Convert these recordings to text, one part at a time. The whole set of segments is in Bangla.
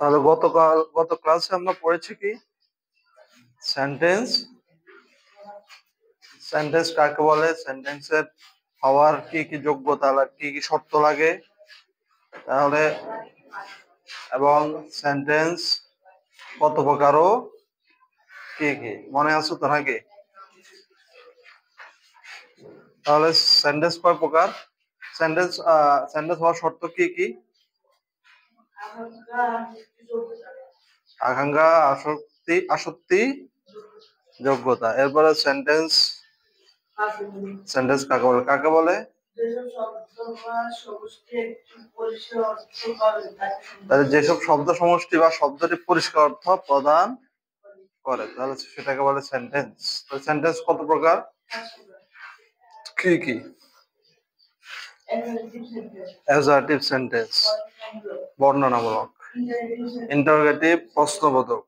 তাহলে গত ক্লাসে আমরা পড়েছি কি সেন্টেন্স সেন্টেন্স কাকে বলে, সেন্টেন্সের হওয়ার কি কি যোগ্যতা কি কি শর্ত লাগে, তাহলে এবং সেন্টেন্স কত প্রকার ও কি কি মনে আছে তো নাকি? তাহলে সেন্টেন্স কয় প্রকার, সেন্টেন্স সেন্টেন্স হওয়ার শর্ত কি কি? আকাঙ্ক্ষা, আসক্তি, যোগ্যতা। এরপরে সেন্টেন্স সেন্টেন্স কাকে বলে যেসব শব্দ সমষ্টি বা শব্দটি পরিষ্কার অর্থ প্রদান করে, তাহলে সেটাকে বলে সেন্টেন্স। সেন্টেন্স কত প্রকার, কি কি? অ্যাজারটিভ সেন্টেন্স বর্ণনামূলক, ইন্টারোগেটিভ প্রশ্নবোধক,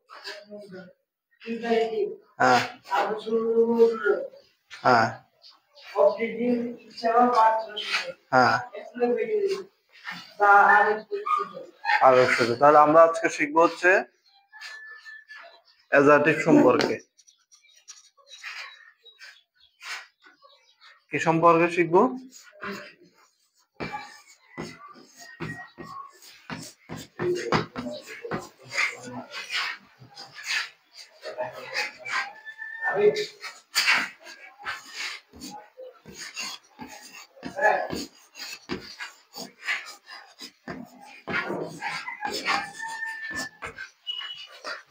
হ্যাঁ হ্যাঁ হ্যাঁ তাহলে আমরা আজকে শিখবো হচ্ছে অ্যাজারটিভ সম্পর্কে। কি সম্পর্কে শিখবো?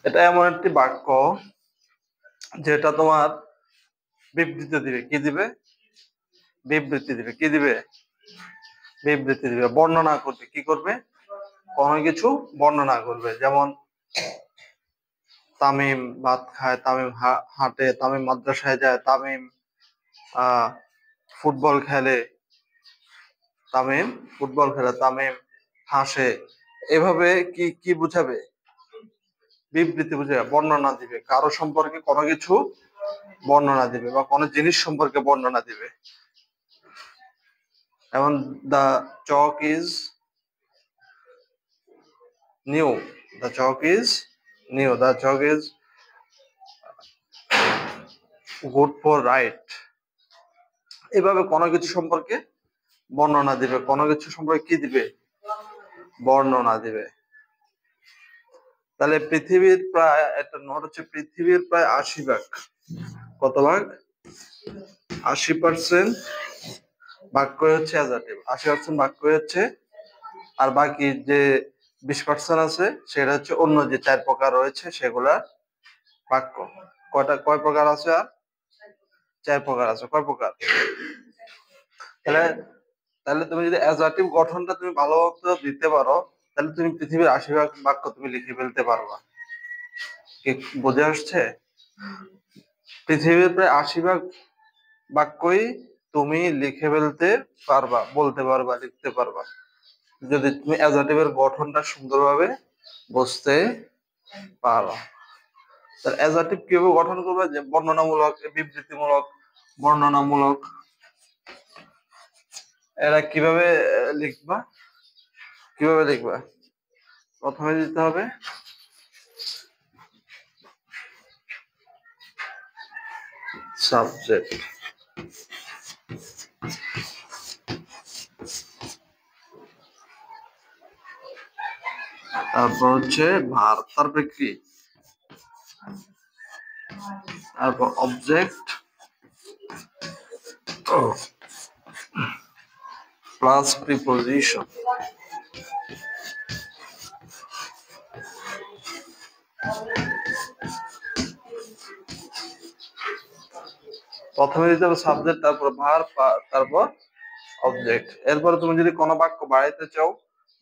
এটা এমন একটি বাক্য যেটা তোমার বিবৃতি দিবে। কি দিবে? বিবৃতি দিবে। কি দিবে? বিবৃতি দিবে, বর্ণনা করবে। কি করবে? কোনো কিছু বর্ণনা করবে। যেমন তামিম ভাত খায়, তামিম হাঁটে, তামিম মাদ্রাসায় যায়, তামিম ফুটবল খেলে, তামিম হাসে। এভাবে কি কি বুঝাবে? বিবৃতি বুঝাবে, বর্ণনা দিবে। কারো সম্পর্কে কোনো কিছু বর্ণনা দিবে বা কোনো জিনিস সম্পর্কে বর্ণনা দিবে। যেমন the chalk is new, the chalk is new, the chalk is good for write. এভাবে কোনো কিছু সম্পর্কে বর্ণনা দিবে। কোনো কিছু সম্পর্কে কি দিবে? বর্ণনা দিবে। তাহলে পৃথিবীর প্রায়, একটা নোট হচ্ছে, পৃথিবীর প্রায় 80 ভাগ, কত ভাগ? 80% বাক্যই হচ্ছে অ্যাজারটিভ। 80% বাক্যই হচ্ছে, আর বাকি যে 20% আছে সেটা হচ্ছে অন্য যে 4 প্রকার রয়েছে সেগুলা বাক্য। কয় প্রকার আছে? আর 4 প্রকার আছে। কয় প্রকার? তাহলে তুমি যদি অ্যাজারটিভ গঠনটা তুমি ভালোভাবে দিতে পারো, তাহলে তুমি পৃথিবীর 80 ভাগ বাক্য তুমি লিখে ফেলতে পারবা। কি বুঝে আসছে? পৃথিবীর প্রায় 80 ভাগ বাক্যই তুমি লিখে ফেলতে পারবা, বলতে পারবা, লিখতে পারবা, যদি তুমি অ্যাজারটিভের গঠনটা সুন্দরভাবে বুঝতে পারো। তাহলে অ্যাজারটিভ কিভাবে গঠন করবে? যে বর্ণনামূলক, বিবৃতিমূলক, বর্ণনামূলক। এরা কিভাবে লিখবা? প্রথমে দিতে হবে সাবজেক্ট, তারপর হচ্ছে ভার্ব, তারপরে কি? তারপর অবজেক্ট প্লাস প্রিপোজিশন। প্রথমে দিতে হবে সাবজেক্ট, তারপর ভার্ব, তারপর অবজেক্ট। এরপরে তুমি যদি কোনো বাক্য বাড়াইতে চাও,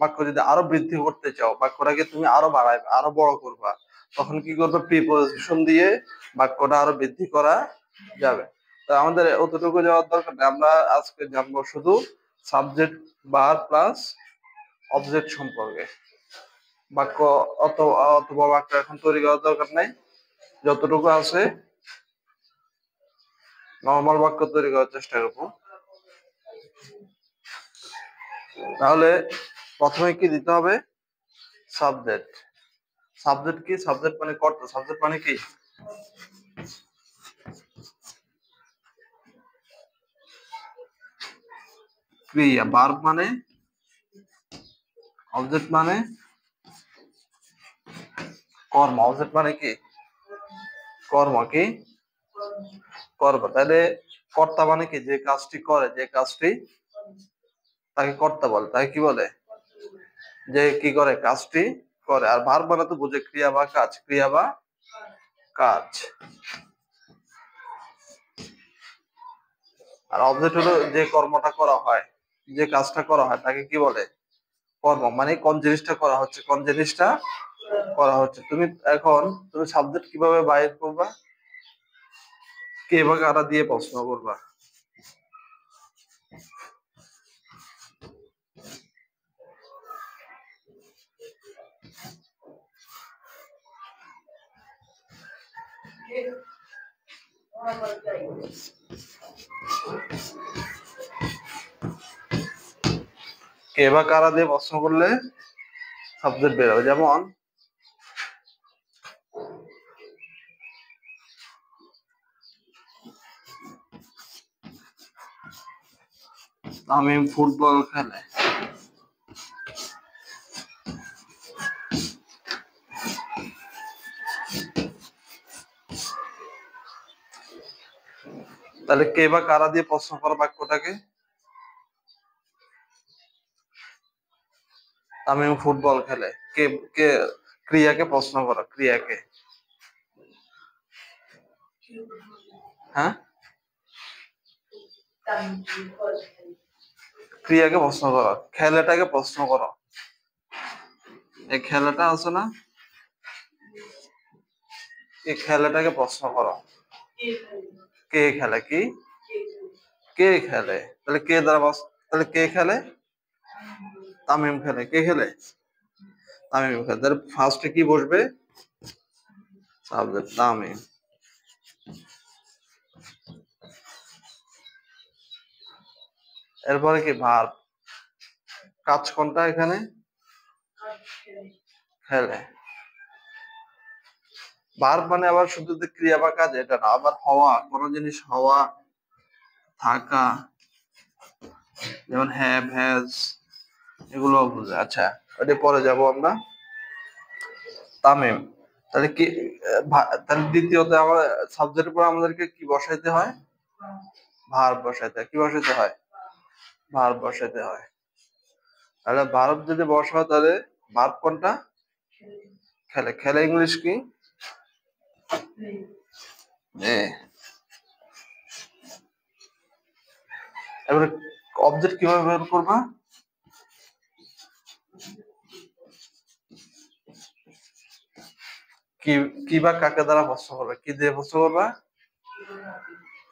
বাক্য যদি আরো বৃদ্ধি করতে চাও, বাক্যটাকে তুমি আরো বাড়াইবে, আরো বড় করবা, তখন কি করবে? প্রিপোজিশন দিয়ে বাক্যটা আরো বৃদ্ধি করা যাবে। তো আমাদের অতটুকু যাওয়ার দরকার নেই। আমরা আজকে জানবো শুধু সাবজেক্ট, ভার্ব প্লাস অবজেক্ট সম্পর্কে। বাক্য অত বড় বাক্য এখন তৈরি করার দরকার নাই, যতটুকু আছে নর্মাল বাক্য তৈরি করার চেষ্টা করবো। তাহলে প্রথমে কি দিতে হবে? সাবজেক্ট। সাবজেক্ট কি? সাবজেক্ট মানে কর্তা। সাবজেক্ট মানে কি? ক্রিয়া। ভার্ব মানে? অবজেক্ট মানে কর্ম। অবজেক্ট মানে কি? কর্ম। কি? কর্ম। তাহলে কর্তা মানে কি? যে কাজটি করে, যে কাজটি, তাকে কর্তা বলে। তাকে কি বলে? যে কি করে, কাজটি করে। আর ভার্ব মানে তো বুঝে ক্রিয়া বা কাজ। ক্রিয়া বা কাজ। আর অবজেক্ট হলো যে কর্মটা করা হয়, যে কাজটা করা হয়, তাকে কি বলে? কর্ম। মানে কোন জিনিসটা করা হচ্ছে, কোন জিনিসটা করা হচ্ছে। তুমি সাবজেক্ট কিভাবে বাইর করবা? কে বা কারা দিয়ে প্রশ্ন করবা। কে বা কারা দিয়ে প্রশ্ন করলে সাবজেক্ট বের হবে। যেমন তামিম ফুটবল খেলে। তাহলে কে বা কারা দিয়ে প্রশ্ন করা বাক্যটাকে? তামিম ফুটবল খেলে। কে? কে? ক্রিয়াকে প্রশ্ন করা। ক্রিয়াকে। হ্যাঁ, ক্রিয়াকে প্রশ্ন করো, খেলাটাকে প্রশ্ন করো। এই খেলাটা আছে না, এই খেলাটাকে প্রশ্ন করো। কে খেলে? কি? কে খেলে? তাহলে কে দ্বারা তাহলে কে খেলে? তামিম খেলে। কে খেলে? তামিম খেলে। তাহলে ফার্স্টে কি বসবে? সাবজেক্ট তামিম। এরপরে কি? ভার্ব। কাজ কোনটা এখানে? খেলে। ভার্ব মানে আবার শুধু যে ক্রিয়া বা কাজ এটা না, আবার হওয়া, কোন জিনিস হওয়া, থাকা, যেমন হ্যাভ, হ্যাজ, এগুলো বুঝে। আচ্ছা, ওটা পরে যাব আমরা। তামিম। তাহলে কি? তাহলে দ্বিতীয়তে আমরা সাবজেক্টের পর আমাদেরকে কি বসাইতে হয়? ভার্ব বসাইতে হয়। কি বসাইতে হয়? ভার্ব বসাইতে হয়। তাহলে ভার্ব যদি বসাও, তাহলে ভার্ব কোনটা? খেলে। খেলে ইংলিশ কি? এ। এবারে অবজেক্ট কিভাবে বের করবা? কি? কি বা কাকে দ্বারা প্রশ্ন করবে? কি দিয়ে প্রশ্ন করবা?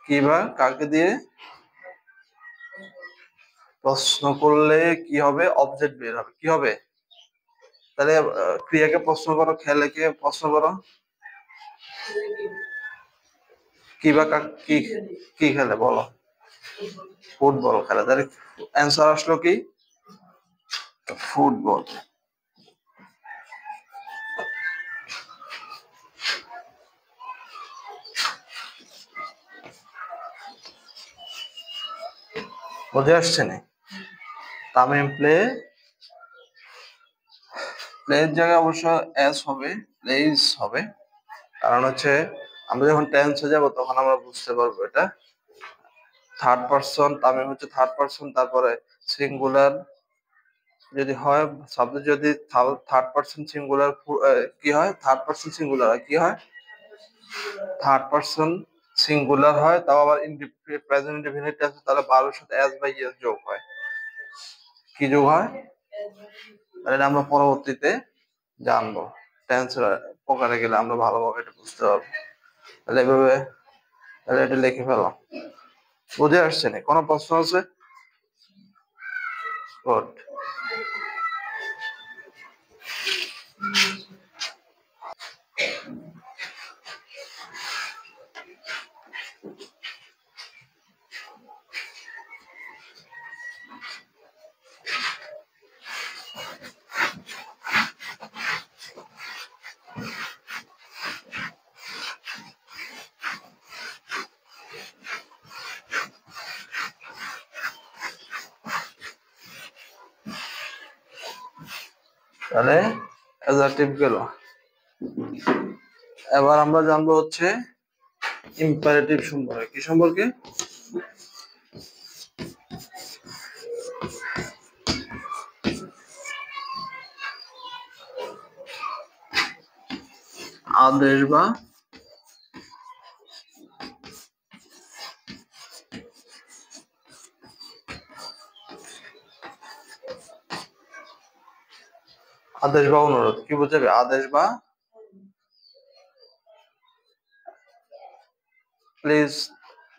কি বা কাকে দিয়ে প্রশ্ন করলে কি হবে? অবজেক্ট বের হবে। কি হবে? তাহলে ক্রিয়াকে প্রশ্ন করো, খেলেকে প্রশ্ন করো। কি বা কি? কি খেলে বলো? ফুটবল খেলে। তাহলে অ্যান্সার আসলো কি? ফুটবল। বুঝে আসছে না? তামিম প্লের জায়গায় অবশ্য এস হবে, প্লেস হবে। কারণ হচ্ছে আমরা যখন টেন্সে যাব তখন আমরা বুঝতে পারবো এটা থার্ড পারসন। তামিম হচ্ছে থার্ড পারসন। তারপরে সিঙ্গুলার যদি হয়, সাবজেক্ট যদি থার্ড পারসন সিঙ্গুলার, কি হয়? থার্ড পারসন সিঙ্গুলার হয়। কি হয়? থার্ড পারসন সিঙ্গুলার হয়। তাও আবার প্রেজেন্ট ইনডিফিনিট আছে, তাহলে বারোর সাথে এস বাই এস যোগ হয়। কি যোগ হয়? তাহলে আমরা পরবর্তীতে জানবো। টেন্সের প্রকারে গেলে আমরা ভালোভাবে এটা বুঝতে পারবো। তাহলে এভাবে, তাহলে এটা লিখে ফেলো। বুঝে আসছে না? কোনো প্রশ্ন আছে? গুড। তাহলে অ্যাডজেক্টিভ গেল। এবার আমরা জানবো হচ্ছে ইম্পারেটিভ সম্পর্কে। কি সম্পর্কে? আদেশ বা অনুরোধ। কি বোঝাবে? আদেশ বা, প্লিজ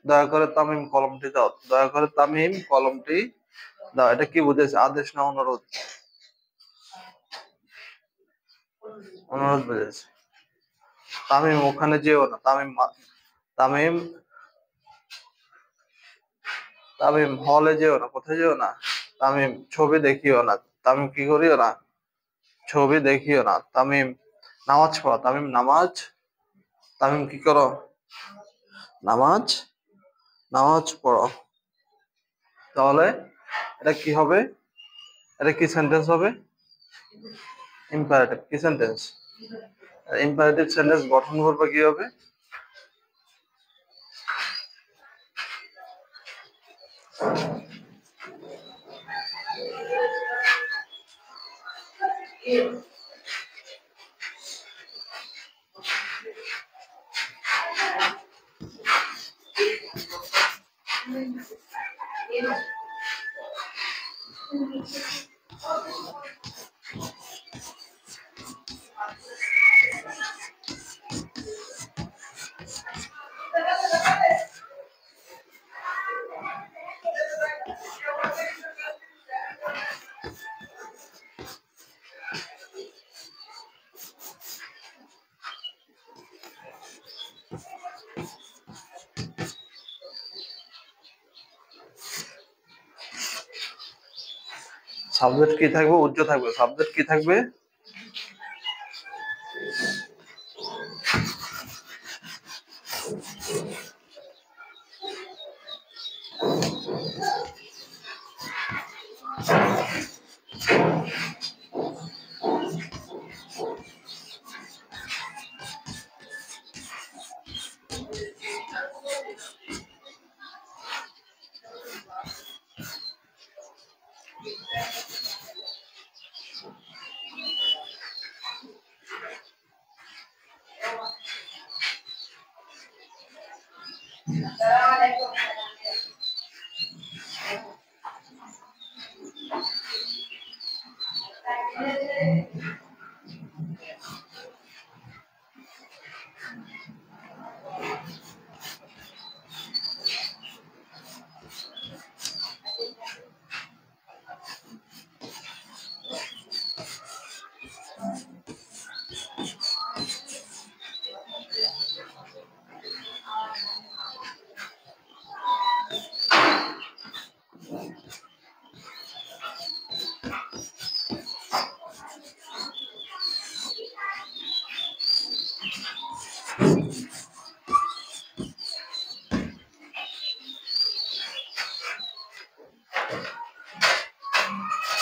দয়া করে তামিম কলমটি দাও, দয়া করে তামিম কলমটি দাও। এটা কি বুঝেছে? আদেশ না অনুরোধ? অনুরোধ বুঝেছে। তামিম ওখানে যেও না, তামিম তামিম হলে যেও না। কোথায় যেও না? তামিম ছবি দেখিও না। তামিম কি করিও না? ছবি দেখিও না। তামিম নামাজ পড়ো। তামিম নামাজ, তামিম কি করো? নামাজ নামাজ পড়ো। তাহলে এটা কি হবে? এটা কি সেন্টেন্স হবে? ইম্পারেটিভ। কি সেন্টেন্স? ইম্পারেটিভ সেন্টেন্স গঠন করবে কি হবে? সাবজেক্ট কি থাকবে? উজ্জ্ব থাকবে। সাবজেক্ট কি থাকবে?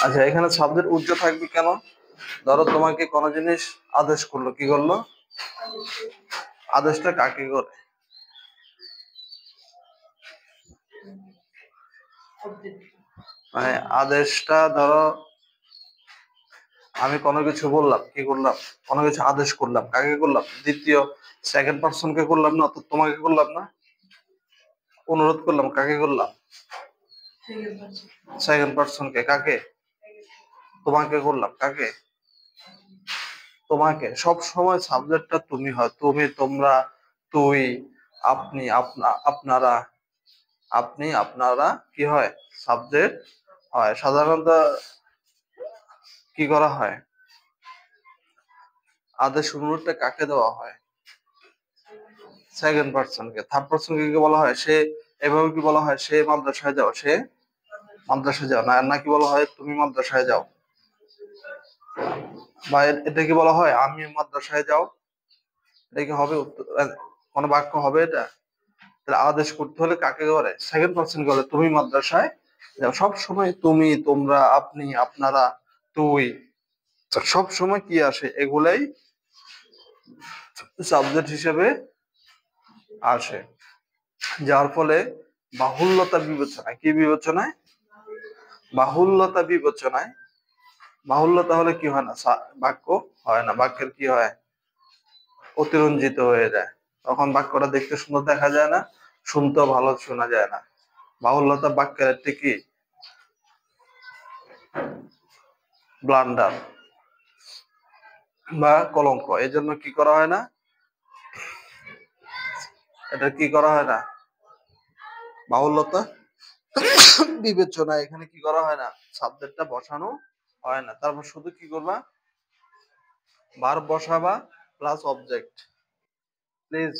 আচ্ছা, এখানে সাবজেক্ট উজ্জ্ব থাকবে কেন? ধরো তোমাকে কোনো জিনিস আদেশ করলো, কি করলো? আদেশটা কাকে করে? মানে আদেশটা ধরো আমি কোনো কিছু বললাম, কি করলাম? কোনো কিছু আদেশ করলাম, কাকে করলাম? দ্বিতীয় সেকেন্ড পারসন কে করলাম না তো? তোমাকে করলাম না? অনুরোধ করলাম, কাকে করলাম? সেকেন্ড পারসন কে। কাকে? তোমাকে করলাম। কাকে? তোমাকে। সব সময় সাবজেক্টটা তুমি হয়। তুমি, তোমরা, তুই, আপনি, আপনারা, আপনি, আপনারা কি হয়? সাবজেক্ট হয়। সাধারণত কি করা হয়? আদেশ অনুরোধটা কাকে দেওয়া হয়? সেকেন্ড পারসন কে। থার্ড পারসন কে কি বলা হয়? সে। এভাবে কি বলা হয়? সে মাদ্রাসায় যাও। সে মাদ্রাসায় যাও। না, নাকি বলা হয় তুমি মাদ্রাসায় যাও? বা এটা কি বলা হয় আমি মাদ্রাসায় যাও? এটা কি হবে? কোন বাক্য হবে এটা? তাহলে আদেশ করতে হলে কাকে করে? সেকেন্ড পারসন করে। তুমি মাদ্রাসায় যাও। সব সময় তুমি, তোমরা, আপনি, আপনারা, তুই, সব সময় কি আসে, এগুলাই সাবজেক্ট হিসেবে আসে। যার ফলে বাহুল্যতা বিবেচনায়, কি বিবেচনায়, বাহুল্যতা বিবেচনায়, বাহুল্যতা হলে কি হয় না, বাক্য হয় না, বাক্যের কি হয়, অতিরঞ্জিত হয়ে যায়, তখন বাক্যটা দেখতে সুন্দর দেখা যায় না, শুনতেও ভালো শোনা যায় না। বাহুল্যতা বাক্যের একটি কি, ব্লান্ডার বা কলঙ্ক। এই জন্য কি করা হয় না, এটা কি করা হয় না, বাহুল্যতা বিবেচনায় এখানে কি করা হয় না, সাবজেক্টটা বসানো হয় না। তারপর শুধু কি করবা, ভার্ব বসাবা plus object. Please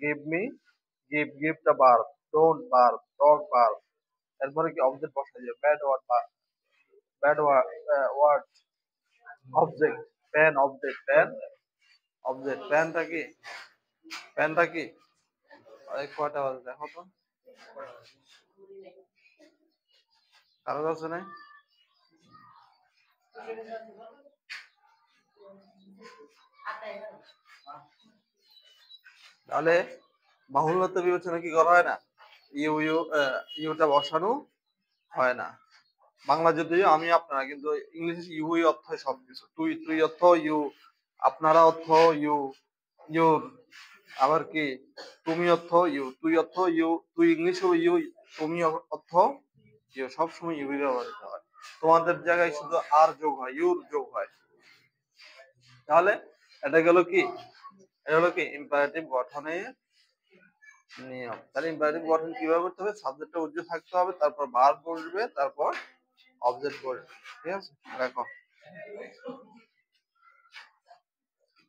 give me, give the verb, don't verb, dog verb. এরপরে কি অবজেক্ট বসাই দিবে, bad word, bad word object, pen object, pen object. পেনটা কি, পেনটা কি, অনেক কয়টা বাজে দেখো তো, কারো কাছে নাই। তাহলে বাহুল্যতা বিবেচনা কি করা হয় না, ইউটা বসানো হয় না। বাংলা যদিও আমি আপনারা, কিন্তু ইংলিশে ইউ অর্থ হয় সবকিছু। তুই, তুই অর্থ ইউ, আপনারা অর্থ ইউ, ইউর, আবার কি তুমি অর্থ ইউ, তুই অর্থ ইউ, তুই ইংলিশে ইউ, তুমি অর্থ ইউ, সবসময় ইউ ব্যবহৃত হয়। তোমাদের জায়গায় শুধু আর যোগ হয়, ইউর যোগ হয়। তাহলে এটা গেল কি, এটা হলো কি ইম্পারেটিভ গঠনের নিয়ম। তাহলে ইম্পারেটিভ গঠন কিভাবে করতে হবে, সাবজেক্টটা উজ্জ্বল থাকতে হবে, তারপর ভার্ব বসবে, তারপর অবজেক্ট বসবে। ঠিক আছে, দেখো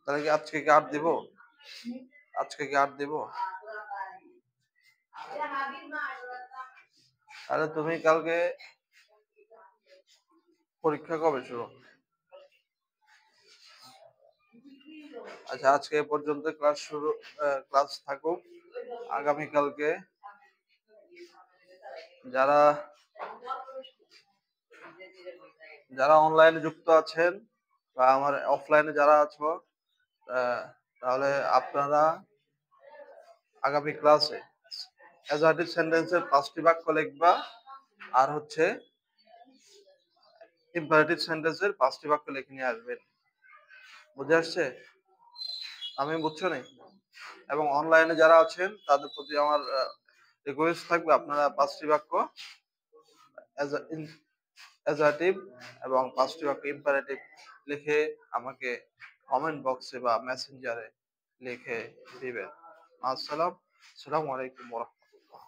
তাহলে কি আজকে কি আর দিব, আজকে কি আর দিব, তাহলে তুমি কালকে পরীক্ষা কবে শুরু? আচ্ছা, আজকে এ পর্যন্ত ক্লাস শুরু, ক্লাস থাকুক। আগামীকালকে যারা যারা অনলাইনে যুক্ত আছেন বা আমার অফলাইনে যারা আছো, তাহলে আপনারা আগামী ক্লাসে অ্যাজার্টিভ সেন্টেন্সের 5টি বাক্য লিখবা, আর হচ্ছে ইম্পারেটিভ সেন্টেন্সের 5টি বাক্য লিখে নিয়ে আসবেন। বুঝে আসছে? আমি বুঝছো না? এবং অনলাইনে যারা আছেন তাদের প্রতি আমার রিকোয়েস্ট থাকবে, আপনারা 5টি বাক্য অ্যাজার্টিভ এবং 5টি বাক্য ইম্পারেটিভ লিখে আমাকে কমেন্ট বক্সে বা মেসেঞ্জারে লিখে দিবেন। আসসালামু আলাইকুম ওয়া রাহমাতুল্লাহ।